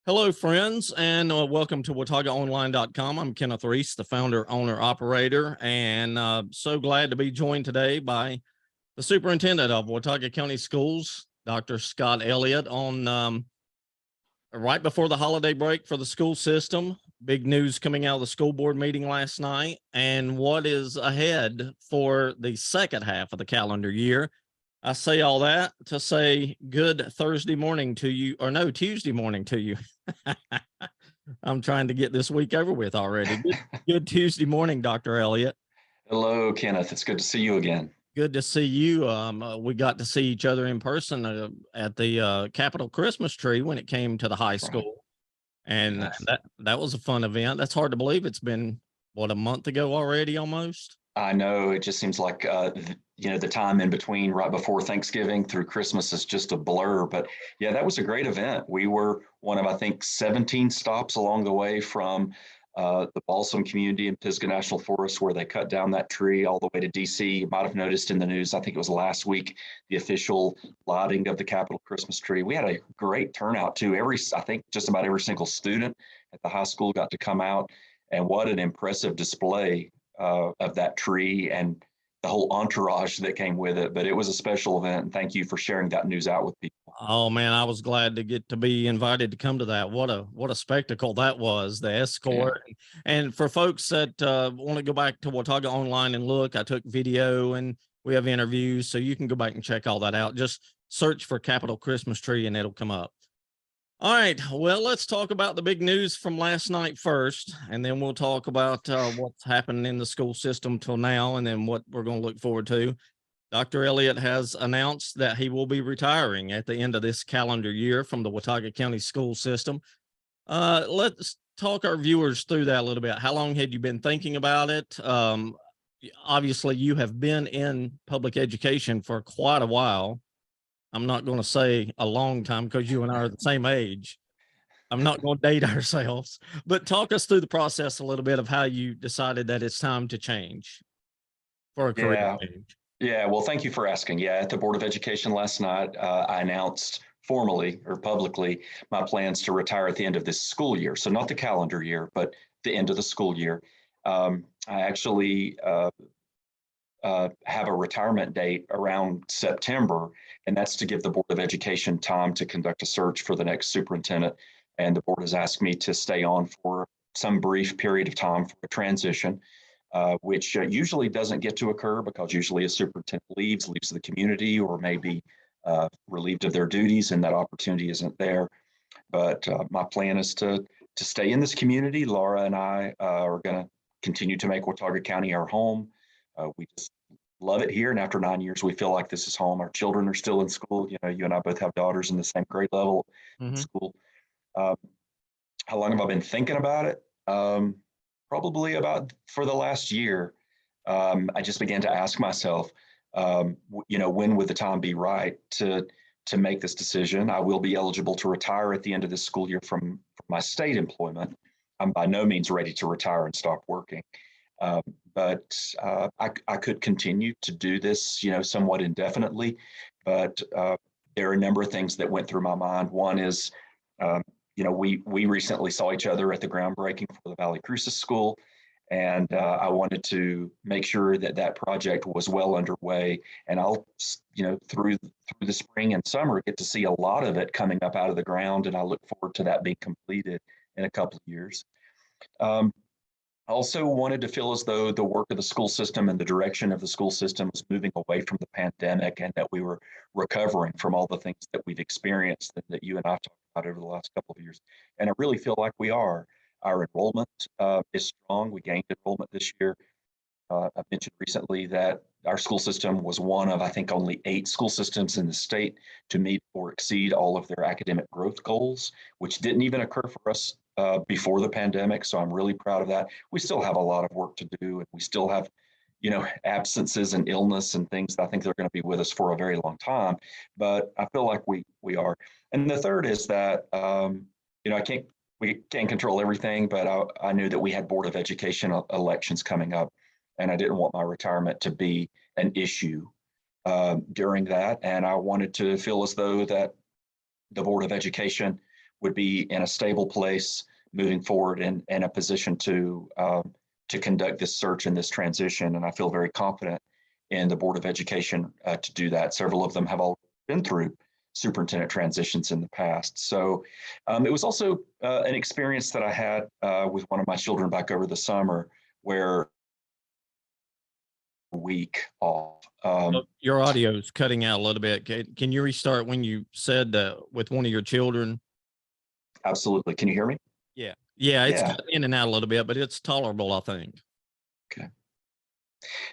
Hello, friends, and welcome to WataugaOnline.com. I'm Kenneth Reese, the founder, owner, operator, and so glad to be joined today by the Superintendent of Watauga County Schools, Dr. Scott Elliott, on right before the holiday break for the school system. Big news coming out of the school board meeting last night, and what is ahead for the second half of the calendar year. I say all that to say good Thursday morning to you, or no, Tuesday morning to you. I'm trying to get this week over with already. Good Tuesday morning, Dr. Elliott. Hello, Kenneth. It's good to see you again. Good to see you. We got to see each other in person at the Capitol Christmas tree when it came to the high school. And Yes. that was a fun event. That's hard to believe. It's been, what, a month ago already almost? I know it just seems like, the time in between right before Thanksgiving through Christmas is just a blur. But yeah, that was a great event. We were one of, I think, 17 stops along the way from the Balsam community in Pisgah National Forest, where they cut down that tree, all the way to DC. You might have noticed in the news, I think it was last week, the official lighting of the Capitol Christmas tree. We had a great turnout too. I think just about every single student at the high school got to come out, and what an impressive display of that tree and the whole entourage that came with it. But it was a special event, and thank you for sharing that news out with people. Oh man, I was glad to get to be invited to come to that. What a spectacle that was, the escort. Yeah. And for folks that want to go back to Watauga Online and look, I took video and we have interviews, so you can go back and check all that out. Just search for Capitol Christmas Tree and it'll come up. All right, well, let's talk about the big news from last night first, and then we'll talk about what's happened in the school system till now, and then what we're going to look forward to. Dr. Elliott has announced that he will be retiring at the end of this calendar year from the Watauga County school system. Let's talk our viewers through that a little bit. How long had you been thinking about it? Obviously, you have been in public education for quite a while. I'm not going to say a long time because you and I are the same age. I'm not going to date ourselves, but talk us through the process a little bit of how you decided that it's time to change for a career Yeah. change. Yeah. Well, thank you for asking. Yeah. At the Board of Education last night, I announced formally or publicly my plans to retire at the end of this school year. So not the calendar year, but the end of the school year. I actually have a retirement date around September, and that's to give the Board of Education time to conduct a search for the next superintendent. And the board has asked me to stay on for some brief period of time for a transition, which usually doesn't get to occur because usually a superintendent leaves the community, or maybe relieved of their duties, and that opportunity isn't there. But my plan is to stay in this community. Laura and I are going to continue to make Watauga County our home. We just love it here, and after 9 years, we feel like this is home. Our children are still in school. You know, you and I both have daughters in the same grade level in school. Um, how long have I been thinking about it? Probably about for the last year. I just began to ask myself, when would the time be right to make this decision? I will be eligible to retire at the end of this school year from my state employment. I'm by no means ready to retire and stop working. But I could continue to do this, somewhat indefinitely. But there are a number of things that went through my mind. One is, we recently saw each other at the groundbreaking for the Valle Crucis School, and I wanted to make sure that that project was well underway. And I'll, through the spring and summer, get to see a lot of it coming up out of the ground, and I look forward to that being completed in a couple of years. I also wanted to feel as though the work of the school system and the direction of the school system was moving away from the pandemic, and that we were recovering from all the things that we've experienced that you and I talked about over the last couple of years. And I really feel like we are. Our enrollment is strong. We gained enrollment this year. I mentioned recently that our school system was one of, I think, only 8 school systems in the state to meet or exceed all of their academic growth goals, which didn't even occur for us before the pandemic. So I'm really proud of that. We still have a lot of work to do, and we still have, absences and illness and things that I think they're going to be with us for a very long time. But I feel like we are. And the third is that, we can't control everything, but I knew that we had Board of Education elections coming up, and I didn't want my retirement to be an issue during that. And I wanted to feel as though that the Board of Education would be in a stable place moving forward and a position to conduct this search and this transition. And I feel very confident in the Board of Education to do that. Several of them have all been through superintendent transitions in the past. So it was also an experience that I had with one of my children back over the summer where a week off. Your audio is cutting out a little bit. Can you restart when you said with one of your children? Absolutely. Can you hear me? Yeah. Yeah, it's Yeah. cutting in and out a little bit, but it's tolerable, I think. Okay.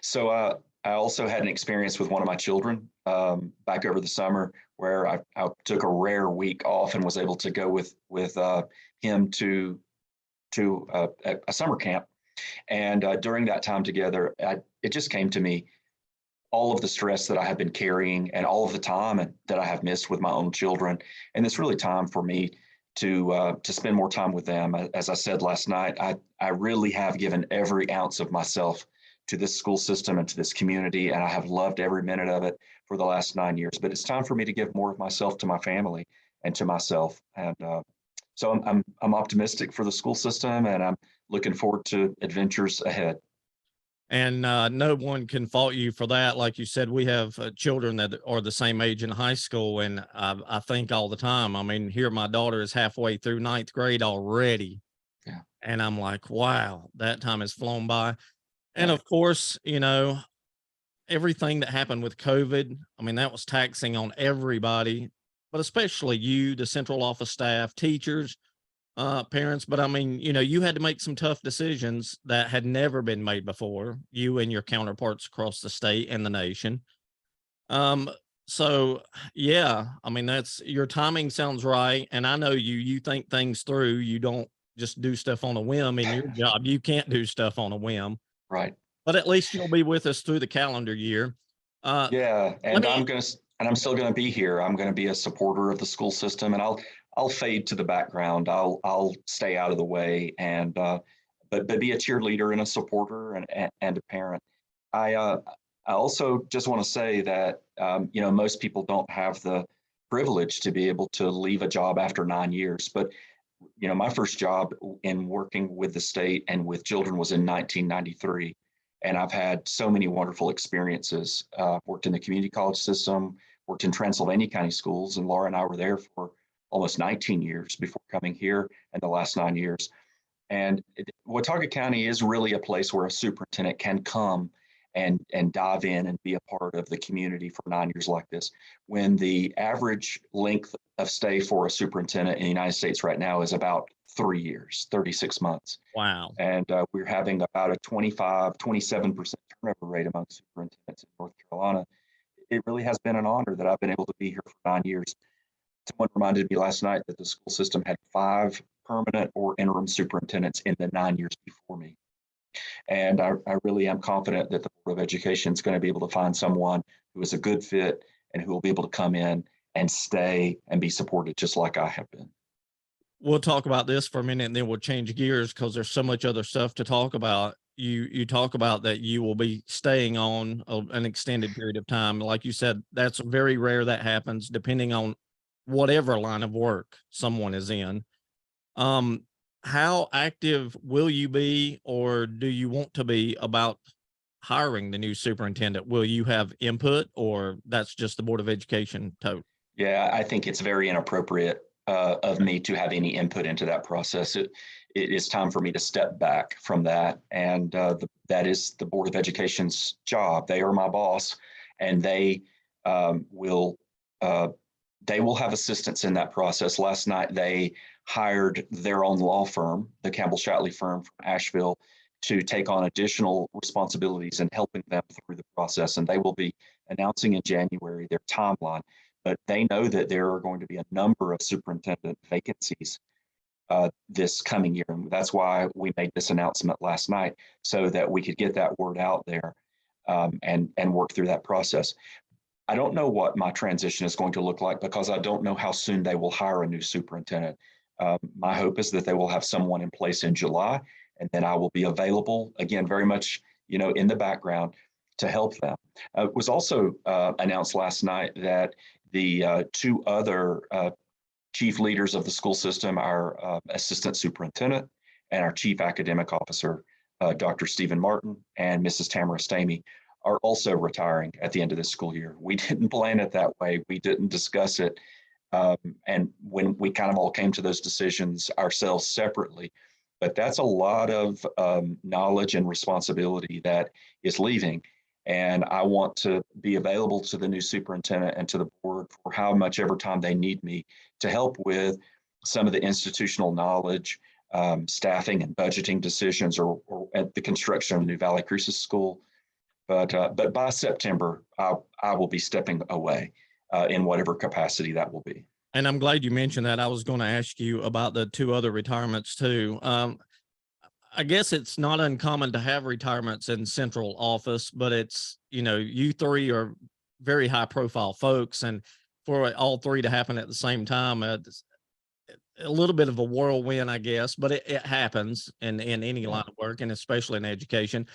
So I also had an experience with one of my children back over the summer where I took a rare week off and was able to go with him to a summer camp. And during that time together, it just came to me all of the stress that I have been carrying and all of the time that I have missed with my own children. And it's really time for me to spend more time with them. As I said last night, I really have given every ounce of myself to this school system and to this community, and I have loved every minute of it for the last 9 years. But it's time for me to give more of myself to my family and to myself. And so I'm optimistic for the school system, and I'm looking forward to adventures ahead. And no one can fault you for that. Like you said, we have children that are the same age in high school. And I think all the time, I mean, here my daughter is halfway through 9th grade already. Yeah. And I'm like, wow, that time has flown by. And Yeah. of course, everything that happened with COVID, I mean, that was taxing on everybody, but especially you, the central office staff, teachers, parents. But I mean, you had to make some tough decisions that had never been made before, you and your counterparts across the state and the nation. Um, so yeah, I mean, that's your timing sounds right. And I know you think things through. You don't just do stuff on a whim in your job. You can't do stuff on a whim, Right. but at least you'll be with us through the calendar year. Uh, Yeah, let and me, I'm still gonna be here. I'm gonna be a supporter of the school system, and I'll fade to the background. I'll stay out of the way, and but be a cheerleader and a supporter and a parent. I uh, I also just want to say that most people don't have the privilege to be able to leave a job after 9 years, but my first job in working with the state and with children was in 1993. And I've had so many wonderful experiences. Worked in the community college system, worked in Transylvania County schools, and Laura and I were there for almost 19 years before coming here and the last 9 years. And Watauga County is really a place where a superintendent can come and dive in and be a part of the community for 9 years like this. When the average length of stay for a superintendent in the United States right now is about 3 years, 36 months. wow. And we're having about a 27% turnover rate among superintendents in North Carolina. It really has been an honor that I've been able to be here for 9 years. Someone reminded me last night that the school system had 5 permanent or interim superintendents in the 9 years before me. And I really am confident that the Board of Education is going to be able to find someone who is a good fit and who will be able to come in and stay and be supported just like I have been. We'll talk about this for a minute and then we'll change gears because there's so much other stuff to talk about. You talk about that you will be staying on an extended period of time. Like you said, that's very rare that happens depending on whatever line of work someone is in. How active will you be, or do you want to be about hiring the new superintendent? Will you have input, or that's just the Board of Education total? Yeah, I think it's very inappropriate of me to have any input into that process. It is time for me to step back from that, and that is the Board of Education's job. They are my boss, and will they will have assistance in that process. Last night, they hired their own law firm, the Campbell Shatley firm from Asheville, to take on additional responsibilities and helping them through the process. And they will be announcing in January their timeline. But they know that there are going to be a number of superintendent vacancies this coming year. And that's why we made this announcement last night, so that we could get that word out there and work through that process. I don't know what my transition is going to look like because I don't know how soon they will hire a new superintendent. My hope is that they will have someone in place in July, and then I will be available again, very much, in the background to help them. It was also announced last night that the 2 other chief leaders of the school system, our assistant superintendent and our chief academic officer, Dr. Stephen Martin and Mrs. Tamara Stamey, are also retiring at the end of this school year. We didn't plan it that way. We didn't discuss it. And when we kind of all came to those decisions ourselves separately, but that's a lot of knowledge and responsibility that is leaving. And I want to be available to the new superintendent and to the board for how much ever time they need me to help with some of the institutional knowledge, staffing and budgeting decisions, or at the construction of the new Valle Crucis School. But by September, I will be stepping away in whatever capacity that will be. And I'm glad you mentioned that. I was going to ask you about the 2 other retirements too. I guess it's not uncommon to have retirements in central office, but it's, you 3 are very high profile folks, and for all 3 to happen at the same time, it's a little bit of a whirlwind, I guess, but it happens in any line of work, and especially in education.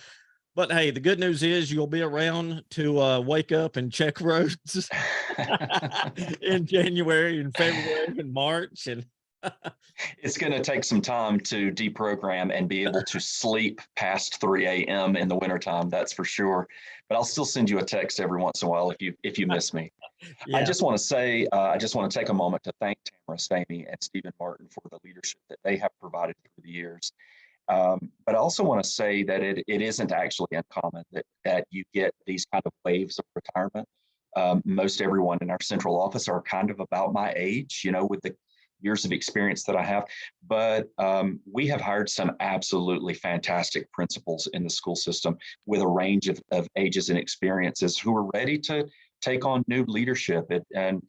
But hey, the good news is you'll be around to wake up and check roads in January and February and March. And it's going to take some time to deprogram and be able to sleep past 3 a.m. in the wintertime, that's for sure. But I'll still send you a text every once in a while if you miss me. yeah. I just want to say, I just want to take a moment to thank Tamara Stamey and Stephen Martin for the leadership that they have provided through the years. But I also want to say that it isn't actually uncommon that you get these kind of waves of retirement. Most everyone in our central office are kind of about my age, with the years of experience that I have. But we have hired some absolutely fantastic principals in the school system with a range of ages and experiences who are ready to take on new leadership. And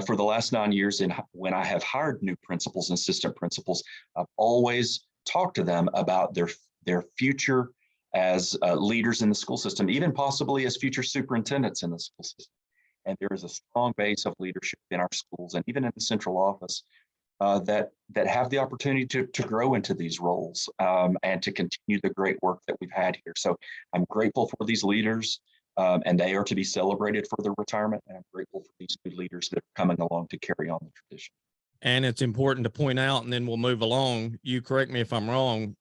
for the last 9 years, when I have hired new principals and assistant principals, I've always talk to them about their future as leaders in the school system, even possibly as future superintendents in the school system. And there is a strong base of leadership in our schools and even in the central office that have the opportunity to grow into these roles and to continue the great work that we've had here. So I'm grateful for these leaders, and they are to be celebrated for their retirement. And I'm grateful for these new leaders that are coming along to carry on the tradition. And it's important to point out, and then we'll move along. You correct me if I'm wrong,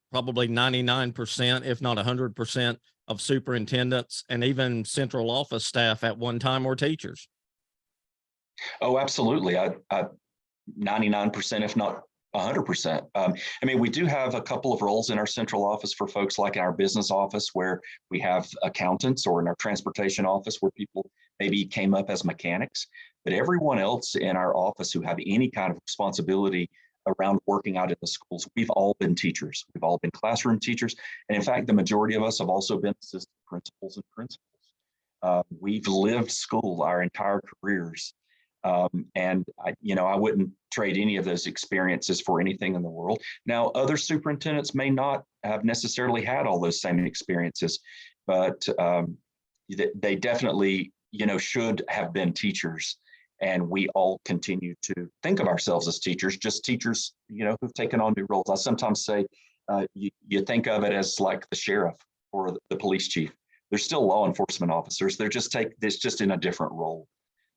probably 99%, if not 100% of superintendents and even central office staff at one time were teachers. Oh, absolutely. I 99%, if not 100%. We do have a couple of roles in our central office for folks like in our business office where we have accountants, or in our transportation office where people maybe came up as mechanics. But everyone else in our office who have any kind of responsibility around working out in the schools, we've all been teachers. We've all been classroom teachers. And in fact, the majority of us have also been assistant principals and principals. We've lived school our entire careers. And I wouldn't trade any of those experiences for anything in the world. Now, other superintendents may not have necessarily had all those same experiences, but they definitely, should have been teachers. And we all continue to think of ourselves as teachers, just teachers, who've taken on new roles. I sometimes say you think of it as like the sheriff or the police chief. They're still law enforcement officers. They're just in a different role.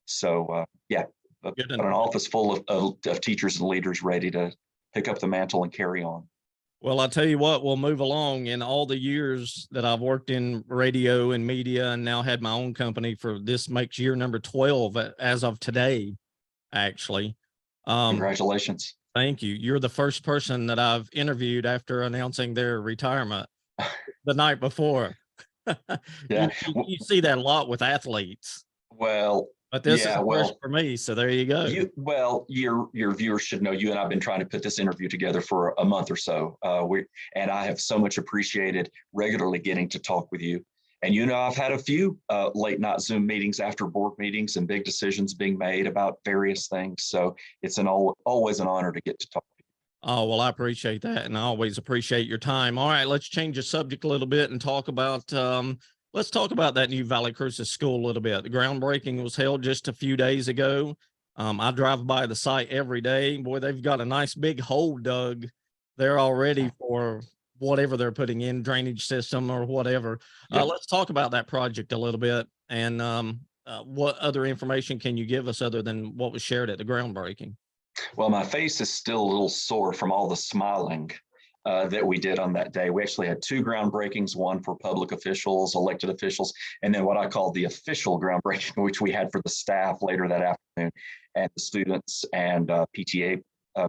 So an office full of teachers and leaders ready to pick up the mantle and carry on. Well, I'll tell you what, we'll move along. In all the years that I've worked in radio and media and now had my own company, for this makes year number 12 as of today, actually. Congratulations. Thank you. You're the first person that I've interviewed after announcing their retirement the night before. Yeah. You see that a lot with athletes. Well, but this is first for me, so there you go. Your viewers should know you and I've been trying to put this interview together for a month or so. And I have so much appreciated regularly getting to talk with you. And I've had a few late night Zoom meetings after board meetings and big decisions being made about various things. So it's always an honor to get to talk to you. Oh, well, I appreciate that, and I always appreciate your time. All right, let's change the subject a little bit and talk about let's talk about that new Valle Crucis School a little bit. The groundbreaking was held just a few days ago. I drive by the site every day. Boy, they've got a nice big hole dug there already for whatever they're putting in, drainage system or whatever. Yep. Let's talk about that project a little bit. And what other information can you give us other than what was shared at the groundbreaking? Well, my face is still a little sore from all the smiling that we did on that day. We actually had two groundbreakings, one for public officials, elected officials, and then what I call the official groundbreaking, which we had for the staff later that afternoon, and the students and PTA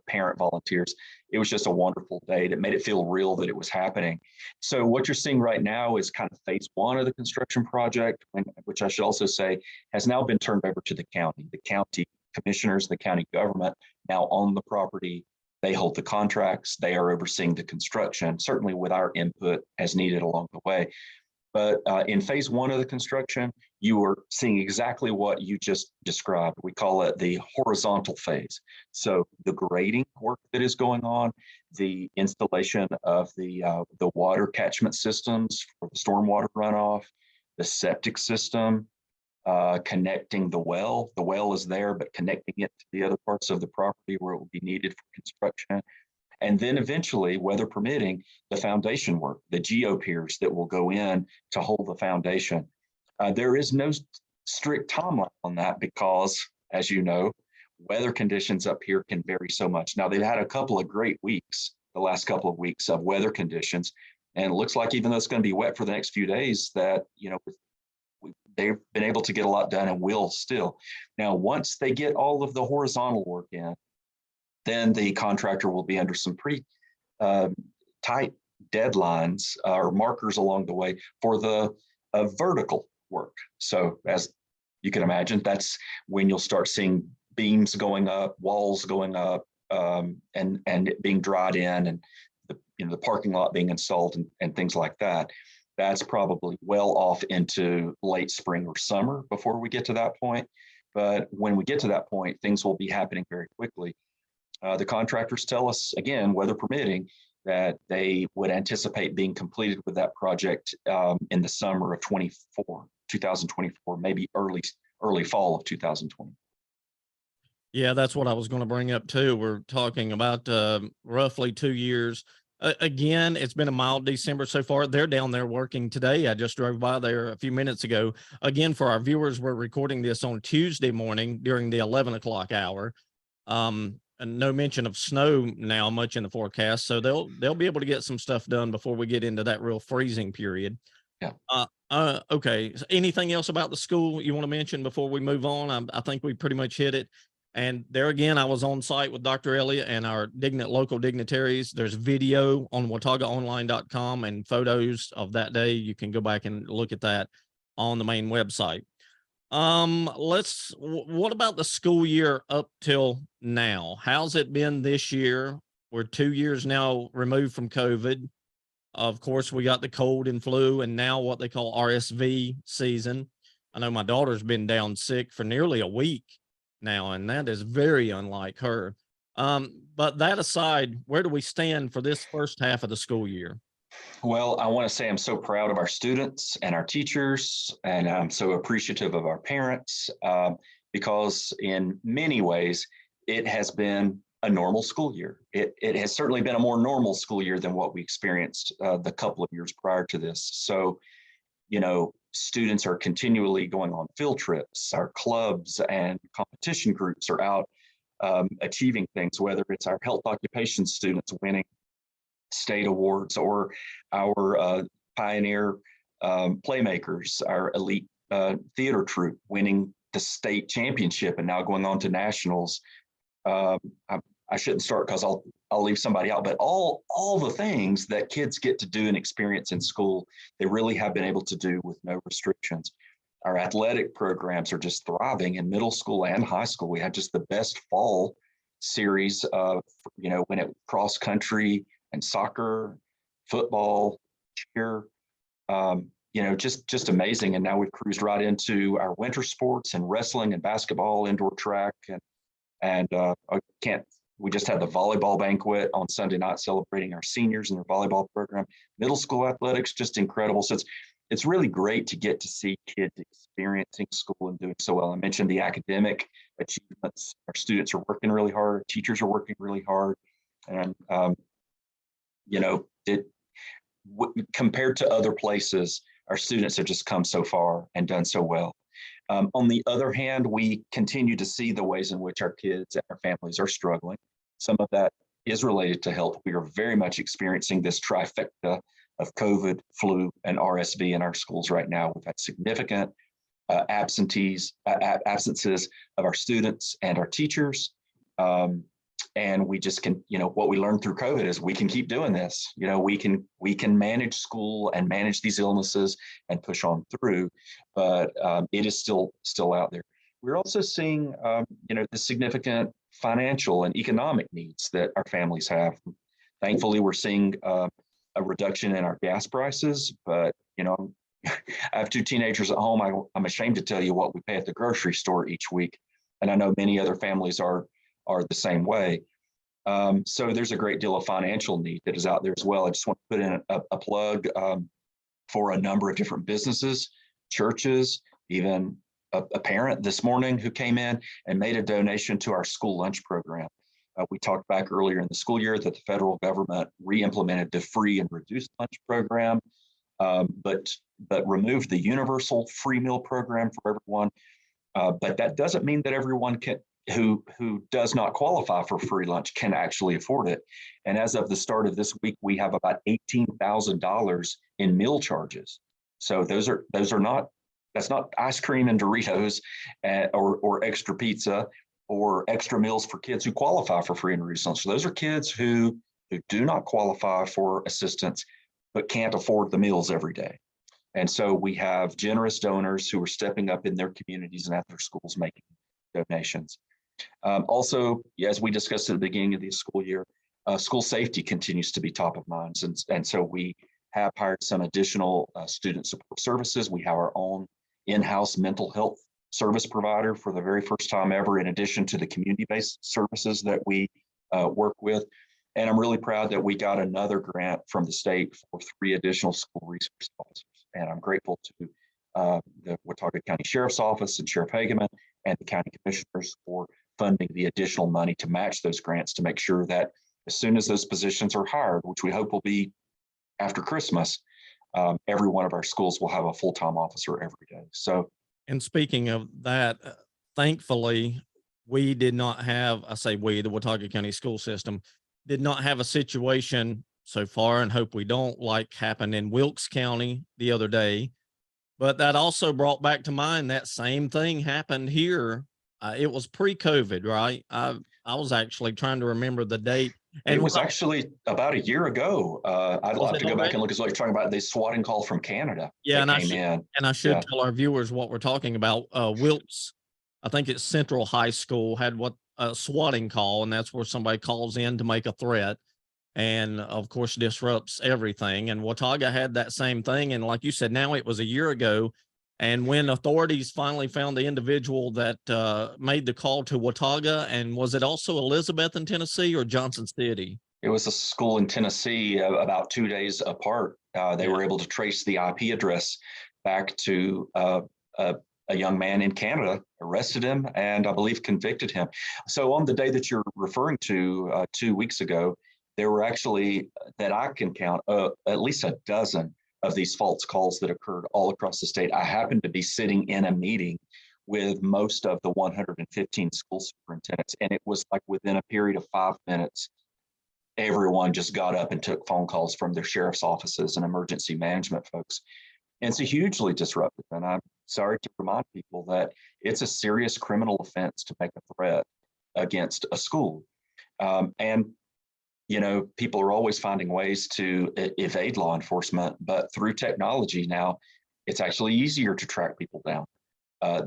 parent volunteers. It was just a wonderful day that made it feel real that it was happening. So what you're seeing right now is kind of phase one of the construction project, which I should also say has now been turned over to the county. The county commissioners, the county government now own the property. They hold the contracts. They are overseeing the construction, certainly with our input as needed along the way. But in phase one of the construction, you are seeing exactly what you just described. We call it the horizontal phase. So the grading work that is going on, the installation of the water catchment systems for the stormwater runoff, the septic system, connecting the well. The well is there, but connecting it to the other parts of the property where it will be needed for construction. And then eventually, weather permitting, the foundation work, the geopiers that will go in to hold the foundation. There is no strict timeline on that because, as you know, weather conditions up here can vary so much. Now, they've had a couple of great weeks, the last couple of weeks of weather conditions. And it looks like even though it's going to be wet for the next few days, that, you know, they've been able to get a lot done and will still. Now, once they get all of the horizontal work in, then the contractor will be under some pretty tight deadlines or markers along the way for the vertical work. So as you can imagine, that's when you'll start seeing beams going up, walls going up, and it being dried in, and the parking lot being installed and things like that. That's probably well off into late spring or summer before we get to that point. But when we get to that point, things will be happening very quickly. The contractors tell us, again, weather permitting, that they would anticipate being completed with that project in the summer of 2024, maybe early fall of 2020. Yeah, that's what I was going to bring up too. We're talking about roughly 2 years. Again, it's been a mild December so far. They're down there working today. I just drove by there a few minutes ago. Again, for our viewers, we're recording this on Tuesday morning during the 11 o'clock hour. And no mention of snow now much in the forecast, so they'll be able to get some stuff done before we get into that real freezing period. Yeah. Okay. So anything else about the school you want to mention before we move on? I think we pretty much hit it. And there again, I was on site with Dr. Elliott and our local dignitaries. There's video on WataugaOnline.com and photos of that day. You can go back and look at that on the main website. What about the school year up till now? How's it been this year? We're 2 years now removed from COVID. Of course, we got the cold and flu and now what they call RSV season. I know my daughter's been down sick for nearly a week now, and that is very unlike her. But that aside, where do we stand for this first half of the school year? Well, I want to say I'm so proud of our students and our teachers, and I'm so appreciative of our parents because in many ways, it has been a normal school year. It has certainly been a more normal school year than what we experienced the couple of years prior to this. So, you know, students are continually going on field trips. Our clubs and competition groups are out achieving things, whether it's our health occupation students winning state awards or our pioneer playmakers, our elite theater troupe winning the state championship and now going on to nationals. I shouldn't start because I'll leave somebody out, but all the things that kids get to do and experience in school, they really have been able to do with no restrictions. Our athletic programs are just thriving in middle school and high school. We had just the best fall series of, when it cross country and soccer, football, cheer, just amazing. And now we've cruised right into our winter sports and wrestling and basketball, indoor track, we just had the volleyball banquet on Sunday night celebrating our seniors and their volleyball program. Middle school athletics, just incredible. So it's really great to get to see kids experiencing school and doing so well. I mentioned the academic achievements. Our students are working really hard. Teachers are working really hard. And, compared to other places, our students have just come so far and done so well. On the other hand, we continue to see the ways in which our kids and our families are struggling. Some of that is related to health. We are very much experiencing this trifecta of COVID, flu, and RSV in our schools right now. We've had significant absences of our students and our teachers. And we just can, what we learned through COVID is we can keep doing this. We can manage school and manage these illnesses and push on through, but it is still out there. We're also seeing, the significant financial and economic needs that our families have. Thankfully, we're seeing a reduction in our gas prices, but I have two teenagers at home. I'm ashamed to tell you what we pay at the grocery store each week, and I know many other families are the same way. So there's a great deal of financial need that is out there as well. I just want to put in a plug for a number of different businesses, churches, even a parent this morning who came in and made a donation to our school lunch program. We talked back earlier in the school year that the federal government re-implemented the free and reduced lunch program, but removed the universal free meal program for everyone. But that doesn't mean that everyone who does not qualify for free lunch can actually afford it. And as of the start of this week, we have about $18,000 in meal charges. So that's not ice cream and Doritos or extra pizza or extra meals for kids who qualify for free and reduced lunch. So those are kids who do not qualify for assistance, but can't afford the meals every day. And so we have generous donors who are stepping up in their communities and at their schools making donations. Also, as we discussed at the beginning of the school year, school safety continues to be top of mind. And so we have hired some additional student support services. We have our own in-house mental health service provider for the very first time ever, in addition to the community-based services that we work with. And I'm really proud that we got another grant from the state for 3 additional school resource officers. And I'm grateful to the Watauga County Sheriff's Office and Sheriff Hageman and the county commissioners for funding the additional money to match those grants, to make sure that as soon as those positions are hired, which we hope will be after Christmas, every one of our schools will have a full-time officer every day. So, and speaking of that, thankfully, we did not have, I say we, the Watauga County school system, did not have a situation so far, and hope we don't, like happened in Wilkes County the other day. But that also brought back to mind that same thing happened here. It was pre-COVID, right? I was actually trying to remember the date. And it was actually about a year ago. I'd have to go back and look at what you're talking about. The swatting call from Canada. Yeah, that came in. And I should tell our viewers what we're talking about. Wilkes, I think it's Central High School, had what a swatting call, and that's where somebody calls in to make a threat, and of course disrupts everything. And Watauga had that same thing. And like you said, now it was a year ago. And when authorities finally found the individual that made the call to Watauga, and was it also Elizabeth in Tennessee or Johnson City? It was a school in Tennessee about 2 days apart. They were able to trace the IP address back to a young man in Canada, arrested him, and I believe convicted him. So on the day that you're referring to 2 weeks ago, there were actually, that I can count, at least a dozen of these false calls that occurred all across the state. I happened to be sitting in a meeting with most of the 115 school superintendents, and it was like within a period of 5 minutes, everyone just got up and took phone calls from their sheriff's offices and emergency management folks. And it's hugely disruptive. And I'm sorry to remind people that it's a serious criminal offense to make a threat against a school. And people are always finding ways to evade law enforcement, but through technology now, it's actually easier to track people down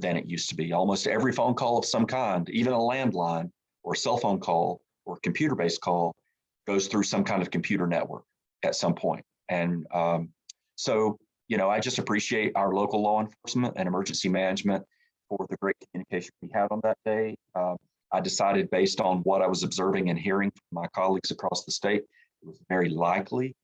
than it used to be. Almost every phone call of some kind, even a landline or cell phone call or computer-based call, goes through some kind of computer network at some point. And so, I just appreciate our local law enforcement and emergency management for the great communication we had on that day. I decided, based on what I was observing and hearing from my colleagues across the state, it was very likely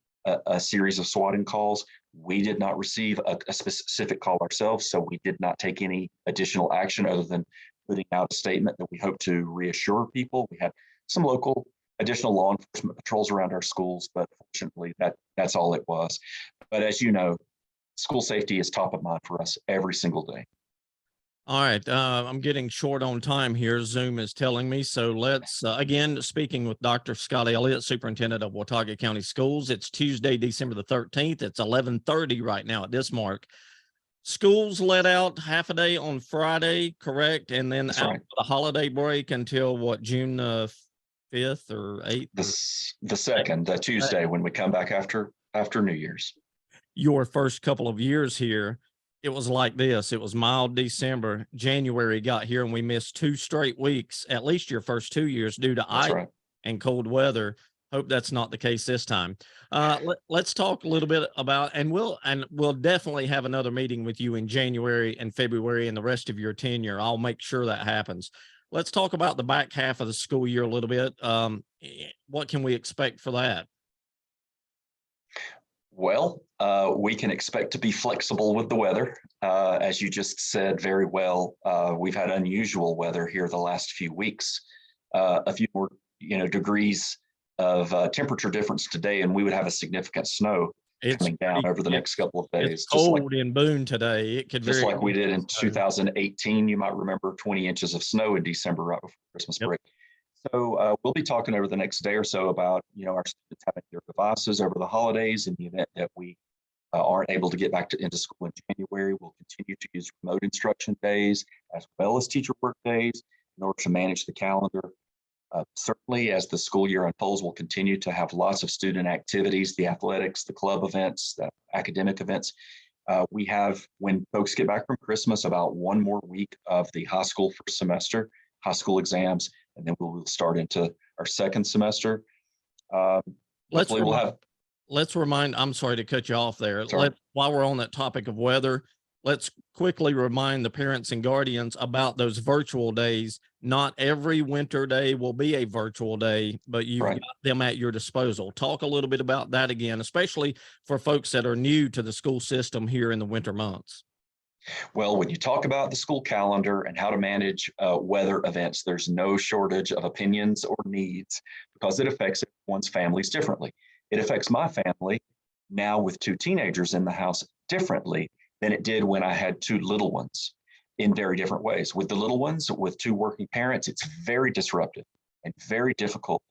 a series of swatting calls. We did not receive a specific call ourselves, so we did not take any additional action other than putting out a statement that we hope to reassure people. We had some local additional law enforcement patrols around our schools, but fortunately that's all it was. But as you know, school safety is top of mind for us every single day. All right, I'm getting short on time here. Zoom is telling me. So let's, again, speaking with Dr. Scott Elliott, Superintendent of Watauga County Schools. It's Tuesday, December the 13th. It's 11:30 right now at this mark. Schools let out half a day on Friday, correct? And then That's out right. for the holiday break until what, June 5th or 8th? The second, the Tuesday when we come back after New Year's. Your first couple of years here, it was like this. It was mild December. January got here and we missed 2 straight weeks, at least your first 2 years due to That's ice right. and cold weather. Hope that's not the case this time. Let's talk a little bit about, and we'll definitely have another meeting with you in January and February and the rest of your tenure. I'll make sure that happens. Let's talk about the back half of the school year a little bit. What can we expect for that? Well, we can expect to be flexible with the weather. As you just said very well, we've had unusual weather here the last few weeks. A few more, degrees of temperature difference today, and we would have a significant snow It's coming down over the next it's couple of it's days, cold in Boone today. It could just very like we did in easily snow. 2018. You might remember 20 inches of snow in December right before Christmas Yep. break. So we'll be talking over the next day or so about, our students having their devices over the holidays. In the event that we aren't able to get back into school in January, we'll continue to use remote instruction days as well as teacher work days in order to manage the calendar. Certainly, as the school year unfolds, we'll continue to have lots of student activities, the athletics, the club events, the academic events. We have, when folks get back from Christmas, about one more week of the high school first semester, high school exams, and then we'll start into our second semester. Let's Hopefully, we'll have. let's remind, I'm sorry to cut you off there. Sorry. While we're on that topic of weather, let's quickly remind the parents and guardians about those virtual days. Not every winter day will be a virtual day, but you've Right. got them at your disposal. Talk a little bit about that again, especially for folks that are new to the school system here in the winter months. Well, when you talk about the school calendar and how to manage weather events, there's no shortage of opinions or needs because it affects everyone's families differently. It affects my family now with 2 teenagers in the house differently than it did when I had 2 little ones in very different ways. With the little ones, with 2 working parents, it's very disruptive and very difficult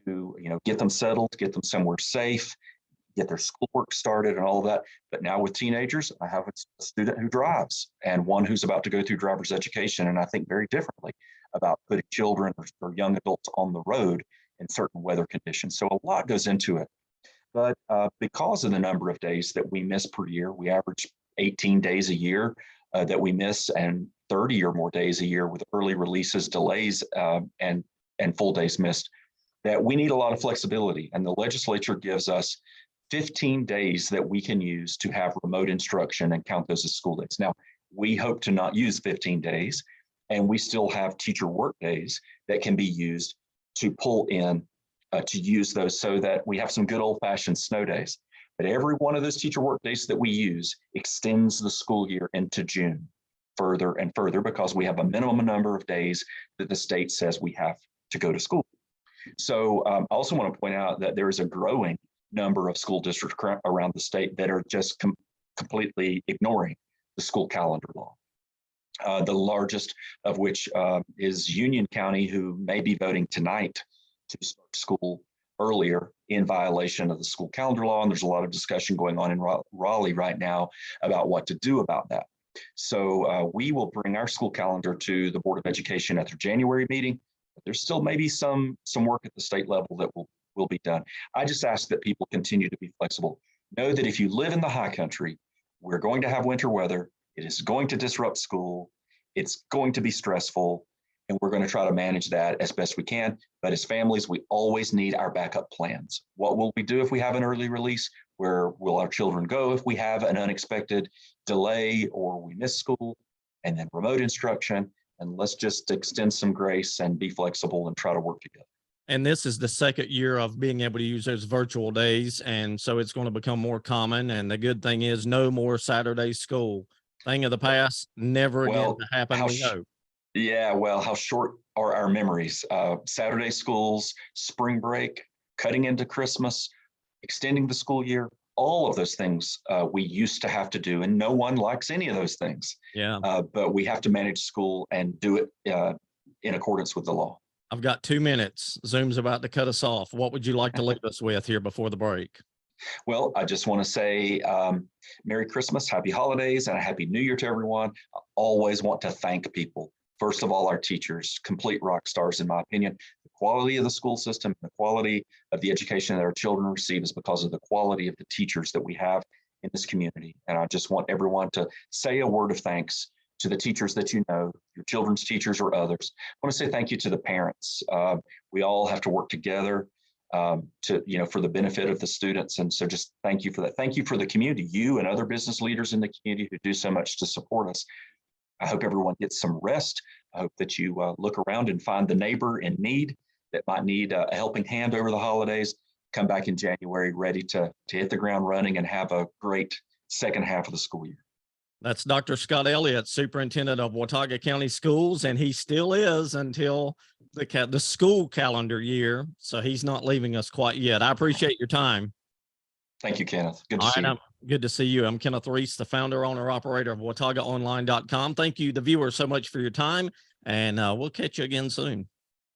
to, get them settled, get them somewhere safe, get their schoolwork started and all of that. But now with teenagers, I have a student who drives and one who's about to go through driver's education. And I think very differently about putting children or young adults on the road in certain weather conditions. So a lot goes into it. But because of the number of days that we miss per year, we average 18 days a year that we miss, and 30 or more days a year with early releases, delays, and full days missed, that we need a lot of flexibility. And the legislature gives us 15 days that we can use to have remote instruction and count those as school days. Now, we hope to not use 15 days, and we still have teacher work days that can be used to pull in, to use those so that we have some good old fashioned snow days. But every one of those teacher work days that we use extends the school year into June further and further because we have a minimum number of days that the state says we have to go to school. So I also want to point out that there is a growing number of school districts around the state that are just completely ignoring the school calendar law. The largest of which is Union County, who may be voting tonight to start school earlier in violation of the school calendar law. And there's a lot of discussion going on in Raleigh right now about what to do about that. So we will bring our school calendar to the Board of Education at their January meeting. But there's still maybe some work at the state level that will be done. I just ask that people continue to be flexible. Know that if you live in the high country, we're going to have winter weather. It is going to disrupt school. It's going to be stressful, and we're going to try to manage that as best we can. But as families, we always need our backup plans. What will we do if we have an early release? Where will our children go if we have an unexpected delay or we miss school? And then remote instruction. And let's just extend some grace and be flexible and try to work together. And this is the second year of being able to use those virtual days. And so it's going to become more common. And the good thing is no more Saturday school. Thing of the past, never again to happen, we hope. Yeah, well, how short are our memories? Saturday schools, spring break, cutting into Christmas, extending the school year. all of those things we used to have to do, and no one likes any of those things. Yeah. But we have to manage school and do it in accordance with the law. I've got 2 minutes. Zoom's about to cut us off. What would you like to leave us with here before the break? Well, I just want to say Merry Christmas, Happy Holidays, and a Happy New Year to everyone. I always want to thank people. First of all, our teachers, complete rock stars, in my opinion. The quality of the school system, the quality of the education that our children receive is because of the quality of the teachers that we have in this community. And I just want everyone to say a word of thanks to the teachers that you know, your children's teachers or others. I want to say thank you to the parents. We all have to work together for the benefit of the students. And so just thank you for that. Thank you for the community, you and other business leaders in the community who do so much to support us. I hope everyone gets some rest. I hope that you look around and find the neighbor in need that might need a helping hand over the holidays. Come back in January ready to hit the ground running and have a great second half of the school year. That's Dr. Scott Elliott, Superintendent of Watauga County Schools, and he still is until the school calendar year. So he's not leaving us quite yet. I appreciate your time. Thank you, Kenneth. Good to see you. Good to see you. I'm Kenneth Reese, the founder, owner, operator of WataugaOnline.com. Thank you, the viewers, so much for your time, and we'll catch you again soon.